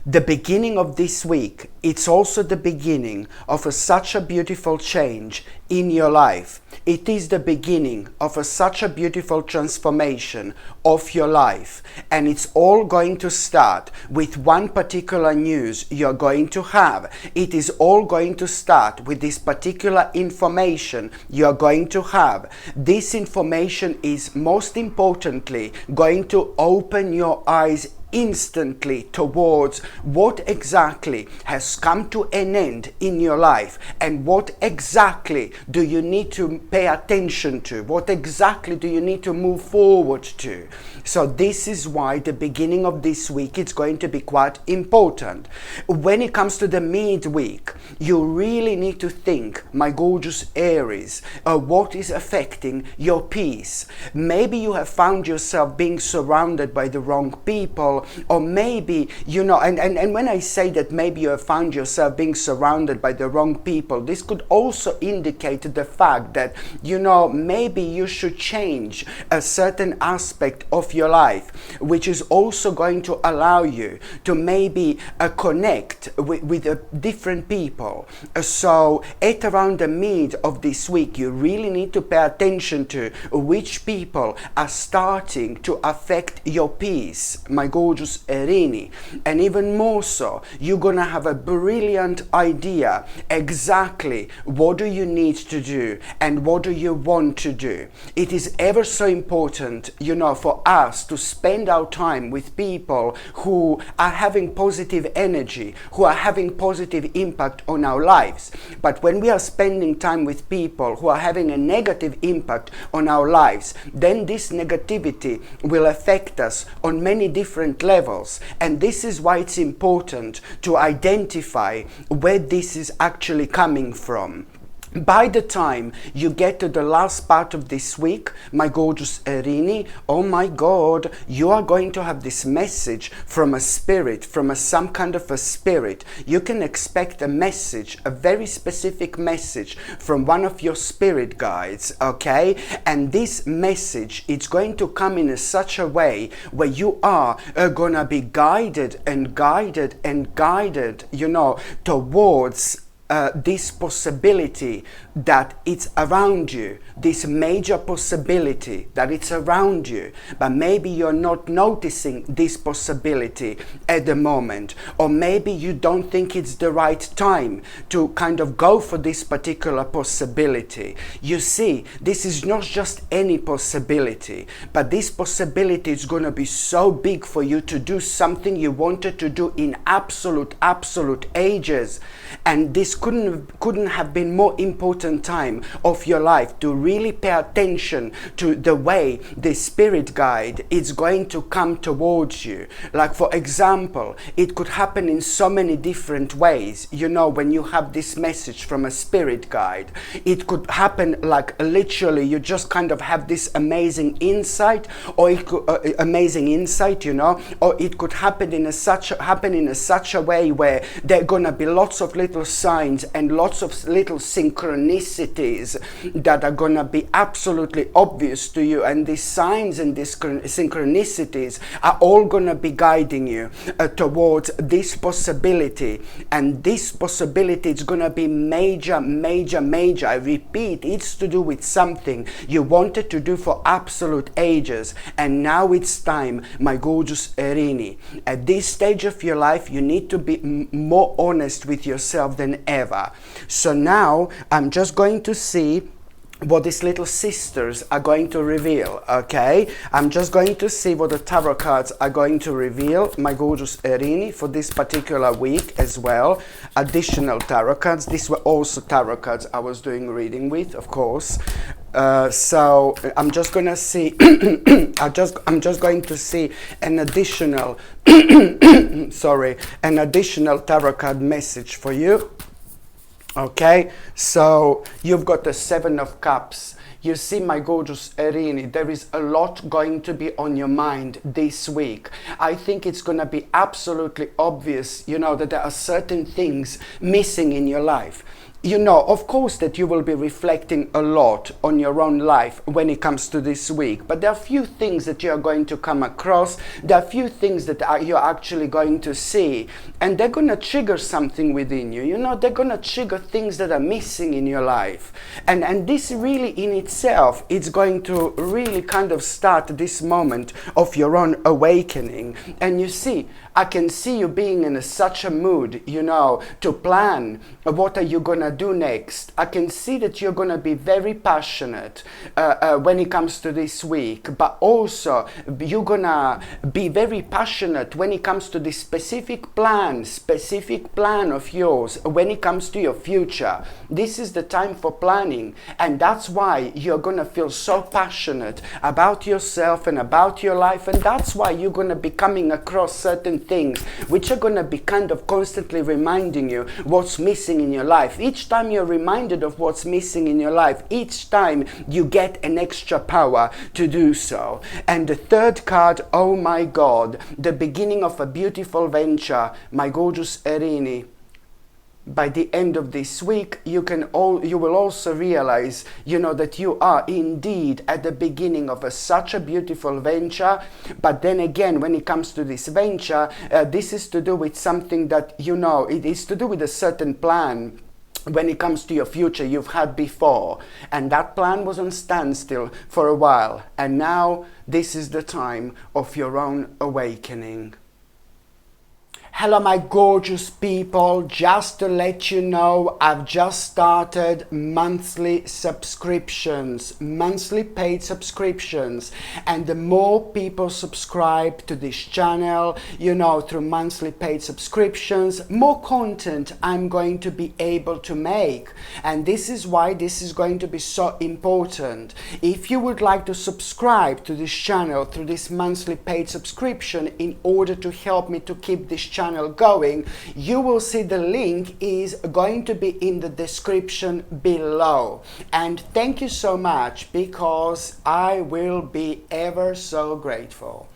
The beginning of this week, it's also the beginning of such a beautiful change in your life. It is the beginning of such a beautiful transformation of your life. And it's all going to start with one particular news you're going to have. It is all going to start with this particular information you're going to have. This information is most importantly going to open your eyes instantly towards what exactly has come to an end in your life, and what exactly do you need to pay attention to, what exactly do you need to move forward to. So this is why the beginning of this week is going to be quite important. When it comes to the midweek, you really need to think, my gorgeous Aries, what is affecting your peace. Maybe you have found yourself being surrounded by the wrong people, or maybe, and when I say that maybe you have found yourself being surrounded by the wrong people, this could also indicate the fact that, maybe you should change a certain aspect of your life, which is also going to allow you to maybe connect with different people. So at around the mid of this week, you really need to pay attention to which people are starting to affect your peace, my gorgeous Erini. And even more so, you're gonna have a brilliant idea exactly what do you need to do and what do you want to do. It is ever so important, for us to spend our time with people who are having positive energy, who are having positive impact on our lives. But when we are spending time with people who are having a negative impact on our lives, then this negativity will affect us on many different levels. And this is why it's important to identify where this is actually coming from. By the time you get to the last part of this week, my gorgeous Erini, oh my God, you are going to have this message from a spirit, from some kind of a spirit. You can expect a message, a very specific message from one of your spirit guides, okay? And this message, it's going to come in such a way where you are gonna be guided and guided and guided, towards this possibility that it's around you, this major possibility that it's around you, but maybe you're not noticing this possibility at the moment, or maybe you don't think it's the right time to kind of go for this particular possibility. You see, this is not just any possibility, but this possibility is going to be so big for you to do something you wanted to do in absolute ages, and this couldn't have been more important time of your life to really pay attention to the way the spirit guide is going to come towards you. Like, for example, it could happen in so many different ways. When you have this message from a spirit guide, it could happen like literally you just kind of have this amazing insight, or it could or it could happen in such a way where there are gonna be lots of little signs and lots of little synchronicities that are gonna be absolutely obvious to you, and these signs and these synchronicities are all gonna be guiding you towards this possibility. And this possibility is gonna be major. I repeat, it's to do with something you wanted to do for absolute ages, and now it's time, my gorgeous Erini. At this stage of your life, you need to be more honest with yourself than ever. So now I'm just going to see what these little sisters are going to reveal, okay? I'm just going to see what the tarot cards are going to reveal, my gorgeous Erini, for this particular week as well. Additional tarot cards. These were also tarot cards I was doing reading with, of course. So I'm just gonna see I'm just going to see an additional an additional tarot card message for you. Okay, so you've got the Seven of Cups. You see, my gorgeous Erini, there is a lot going to be on your mind this week. I think it's going to be absolutely obvious, that there are certain things missing in your life. you know, of course, that you will be reflecting a lot on your own life when it comes to this week, but there are a few things that you are going to come across. There are a few things that you're actually going to see, and they're going to trigger something within you. You know, they're going to trigger things that are missing in your life, and this really in itself, it's going to really kind of start this moment of your own awakening. And you see, I can see you being in such a mood, you know, to plan what are you going to do next. I can see that you're going to be very passionate when it comes to this week, but also you're going to be very passionate when it comes to this specific plan of yours when it comes to your future. This is the time for planning, and that's why you're going to feel so passionate about yourself and about your life, and that's why you're going to be coming across certain things which are going to be kind of constantly reminding you what's missing in your life. Each time you're reminded of what's missing in your life, each time you get an extra power to do so. And the third card, oh my God, the beginning of a beautiful venture, my gorgeous Erini. By the end of this week, you will also realize, you know, that you are indeed at the beginning of such a beautiful venture. But then again, when it comes to this venture, this is to do with something that, you know, it is to do with a certain plan when it comes to your future you've had before, and that plan was on standstill for a while, and now this is the time of your own awakening. Hello my gorgeous people, just to let you know, I've just started monthly subscriptions, monthly paid subscriptions, and the more people subscribe to this channel, you know, through monthly paid subscriptions, more content I'm going to be able to make. And this is why this is going to be so important. If you would like to subscribe to this channel through this monthly paid subscription in order to help me to keep this channel going, you will see the link is going to be in the description below. And thank you so much, because I will be ever so grateful.